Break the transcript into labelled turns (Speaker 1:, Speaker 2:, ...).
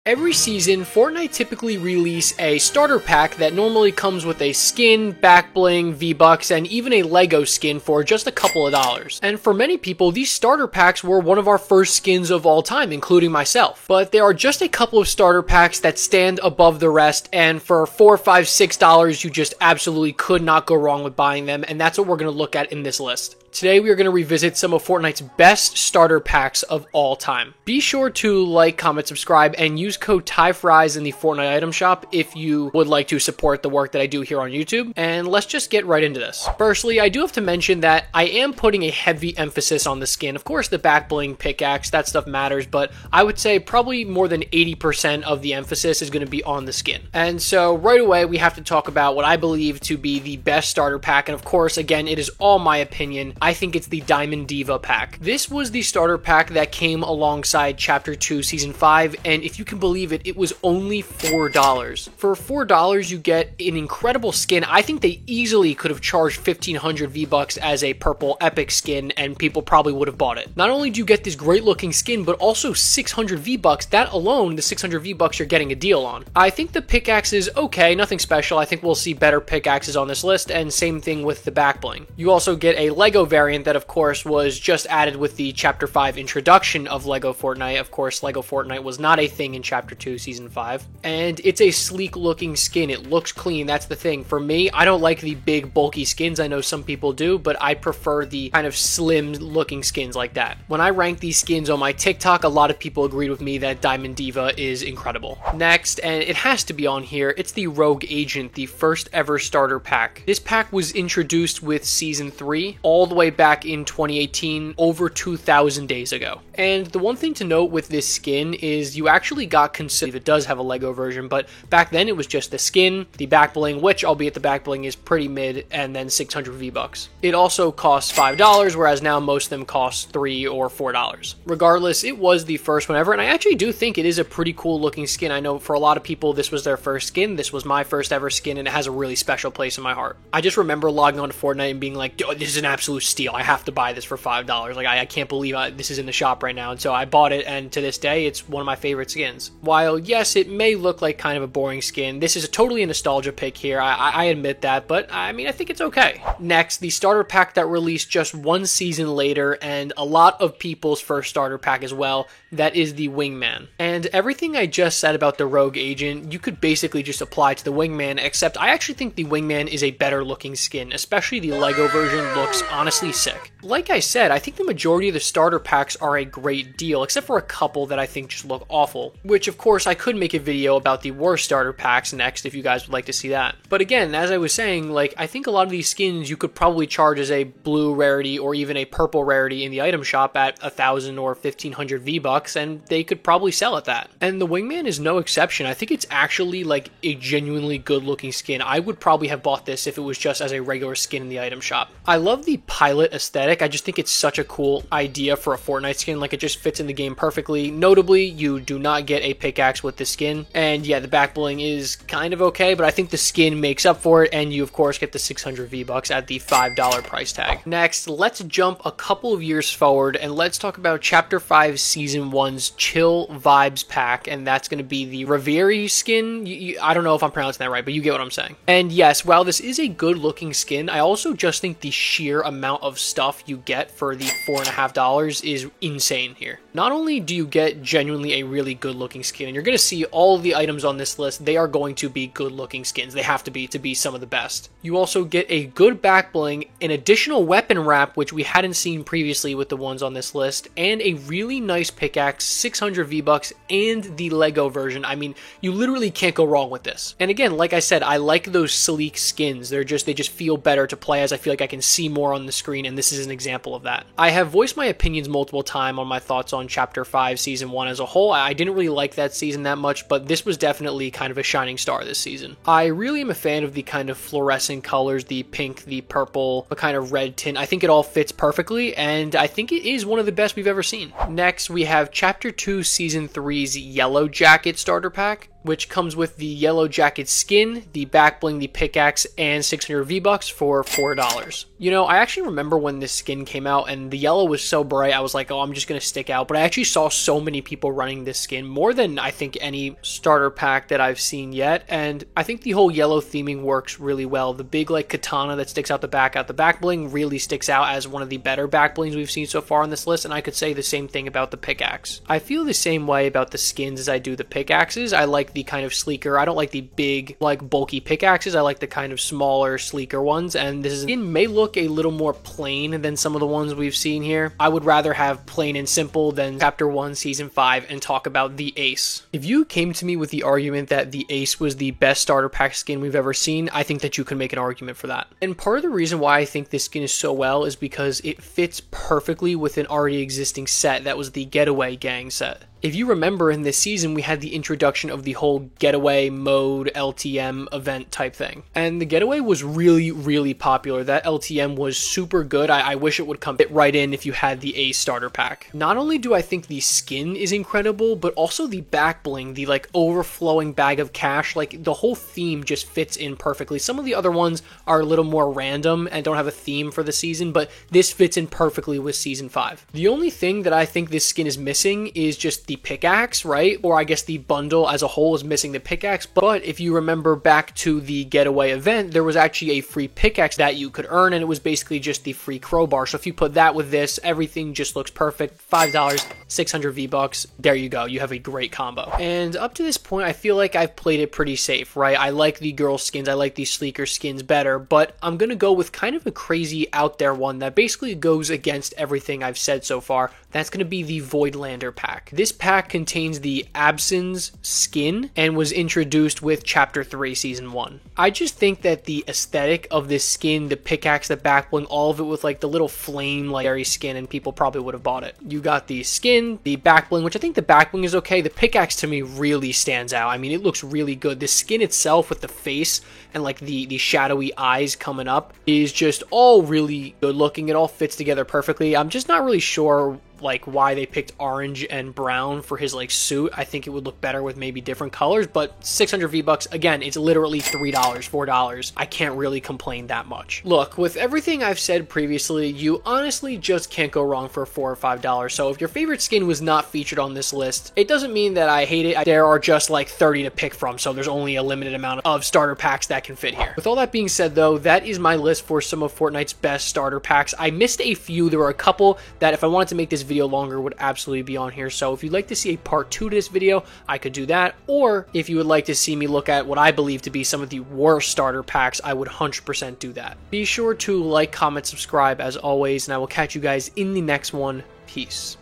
Speaker 1: Every season, Fortnite typically release a starter pack that normally comes with a skin, back bling, V-Bucks, and even a Lego skin for just a couple of dollars. And for many people, these starter packs were one of our first skins of all time, including myself. But there are just a couple of starter packs that stand above the rest, and for $4, $5, $6, you just absolutely could not go wrong with buying them, and that's what we're going to look at in this list. Today we are going to revisit some of Fortnite's best starter packs of all time. Be sure to like, comment, subscribe, and use code TYFRYZ in the Fortnite item shop if you would like to support the work that I do here on YouTube. And let's just get right into this. Firstly, I do have to mention that I am putting a heavy emphasis on the skin. Of course, the back bling, pickaxe, that stuff matters, but I would say probably more than 80% of the emphasis is going to be on the skin. And so right away, we have to talk about what I believe to be the best starter pack. And of course, again, it is all my opinion. I think it's the Diamond Diva pack. This was the starter pack that came alongside Chapter 2 Season 5, and if you can believe it, it was only $4. For $4, you get an incredible skin. I think they easily could have charged 1,500 V-Bucks as a purple epic skin, and people probably would have bought it. Not only do you get this great looking skin, but also 600 V-Bucks. That alone, the 600 V-Bucks, you're getting a deal on. I think the pickaxe is okay, nothing special. I think we'll see better pickaxes on this list, and same thing with the back bling. You also get a Lego variant that of course was just added with the Chapter 5 introduction of Lego Fortnite. Of course, Lego Fortnite was not a thing in Chapter 2 Season 5. And it's a sleek looking skin. It looks clean. That's the thing. For me, I don't like the big bulky skins. I know some people do, but I prefer the kind of slim looking skins like that. When I rank these skins on my TikTok, a lot of people agreed with me that Diamond Diva is incredible. Next, and it has to be on here, it's the Rogue Agent, the first ever starter pack. This pack was introduced with Season 3 all the way back in 2018, over 2,000 days ago. And the one thing to note with this skin is you actually got considered, it does have a Lego version, but back then it was just the skin, the back bling, which albeit the back bling is pretty mid, and then 600 V-Bucks. It also costs $5, whereas now most of them cost $3 or $4. Regardless, it was the first one ever, and I actually do think it is a pretty cool looking skin. I know for a lot of people this was their first skin, this was my first ever skin, and it has a really special place in my heart. I just remember logging on to Fortnite and being like, oh, this is an absolute steal, I have to buy this for $5. Like, I can't believe this is in the shop right now. And so I bought it, and to this day, it's one of my favorite skins. While, yes, it may look like kind of a boring skin, this is totally a nostalgia pick here. I admit that, but I mean, I think it's okay. Next, the starter pack that released just one season later, and a lot of people's first starter pack as well, that is the Wingman. And everything I just said about the Rogue Agent, you could basically just apply to the Wingman, except I actually think the Wingman is a better looking skin, especially the Lego version looks honestly sick. Like I said, I think the majority of the starter packs are a great deal, except for a couple that I think just look awful, which of course I could make a video about the worst starter packs next if you guys would like to see that. But again, as I was saying, like, I think a lot of these skins you could probably charge as a blue rarity or even a purple rarity in the item shop at 1,000 or 1,500 V-Bucks, and they could probably sell at that. And the Wingman is no exception. I think it's actually like a genuinely good looking skin. I would probably have bought this if it was just as a regular skin in the item shop. I love the pilot aesthetic. I just think it's such a cool idea for a Fortnite skin. Like, it just fits in the game perfectly. Notably, you do not get a pickaxe with the skin. And yeah, the back bling is kind of okay, but I think the skin makes up for it, and you of course get the 600 V-Bucks at the $5 price tag. Next, let's jump a couple of years forward and let's talk about Chapter 5 Season 1's Chill Vibes pack, and that's going to be the Rivieri skin. I don't know if I'm pronouncing that right, but you get what I'm saying. And yes, while this is a good looking skin, I also just think the sheer amount of stuff you get for the $4.50 is insane here. Not only do you get genuinely a really good looking skin, and you're going to see all of the items on this list, they are going to be good looking skins. They have to be some of the best. You also get a good back bling, an additional weapon wrap, which we hadn't seen previously with the ones on this list, and a really nice pickaxe, 600 V-Bucks, and the Lego version. I mean, you literally can't go wrong with this. And again, like I said, I like those sleek skins. They just feel better to play as. I feel like I can see more on the screen, and this is an example of that. I have voiced my opinions multiple times on my thoughts on Chapter 5 Season 1 as a whole. I didn't really like that season that much, but this was definitely kind of a shining star this season. I really am a fan of the kind of fluorescent colors, the pink, the purple, the kind of red tint. I think it all fits perfectly, and I think it is one of the best we've ever seen. Next, we have Chapter 2 Season 3's Yellow Jacket starter pack. which comes with the yellow jacket skin, the back bling, the pickaxe, and 600 V-Bucks for $4. You know, I actually remember when this skin came out and the yellow was so bright, I was like, oh, I'm just gonna stick out. But I actually saw so many people running this skin, more than I think any starter pack that I've seen yet. And I think the whole yellow theming works really well. The big like katana that sticks out the back bling really sticks out as one of the better back blings we've seen so far on this list. And I could say the same thing about the pickaxe. I feel the same way about the skins as I do the pickaxes. I like the kind of sleeker, I don't like the big like bulky pickaxes. I like the kind of smaller, sleeker ones. And this skin may look a little more plain than some of the ones we've seen here. I would rather have plain and simple than Chapter 1, Season 5 and talk about the Ace. If you came to me with the argument that the Ace was the best starter pack skin we've ever seen, I think that you can make an argument for that. And part of the reason why I think this skin is so well is because it fits perfectly with an already existing set that was the Getaway Gang set. If you remember, in this season, we had the introduction of the whole Getaway mode LTM event type thing. And the Getaway was really, really popular. That LTM was super good. I wish it would come fit right in if you had the Ace starter pack. Not only do I think the skin is incredible, but also the back bling, the like overflowing bag of cash, like the whole theme just fits in perfectly. Some of the other ones are a little more random and don't have a theme for the season, but this fits in perfectly with Season 5. The only thing that I think this skin is missing is just the pickaxe, right? Or I guess the bundle as a whole is missing the pickaxe. But if you remember back to the Getaway event, there was actually a free pickaxe that you could earn, and it was basically just the free crowbar. So if you put that with this, everything just looks perfect. $5, 600 V-Bucks. There you go. You have a great combo. And up to this point, I feel like I've played it pretty safe, right? I like the girl skins. I like the sleeker skins better, but I'm going to go with kind of a crazy out there one that basically goes against everything I've said so far. That's going to be the Voidlander pack. This pack contains the Absence skin and was introduced with Chapter 3, Season 1. I just think that the aesthetic of this skin, the pickaxe, the back bling, all of it with like the little flame like berry skin, and people probably would have bought it. You got the skin, the back bling, which I think the back bling is okay. The pickaxe to me really stands out. I mean, it looks really good. The skin itself with the face and like the shadowy eyes coming up is just all really good looking. It all fits together perfectly. I'm just not really sure like why they picked orange and brown for his like suit. I think it would look better with maybe different colors, but 600 V-Bucks, again, it's literally $3, $4. I can't really complain that much. Look, with everything I've said previously, you honestly just can't go wrong for $4 or $5. So if your favorite skin was not featured on this list, it doesn't mean that I hate it. There are just like 30 to pick from, so there's only a limited amount of starter packs that can fit here. With all that being said though, that is my list for some of Fortnite's best starter packs. I missed a few. There were a couple that if I wanted to make this video longer would absolutely be on here. So if you'd like to see a part 2 to this video, I could do that. Or if you would like to see me look at what I believe to be some of the worst starter packs, I would 100% do that. Be sure to like, comment, subscribe as always, and I will catch you guys in the next one. Peace.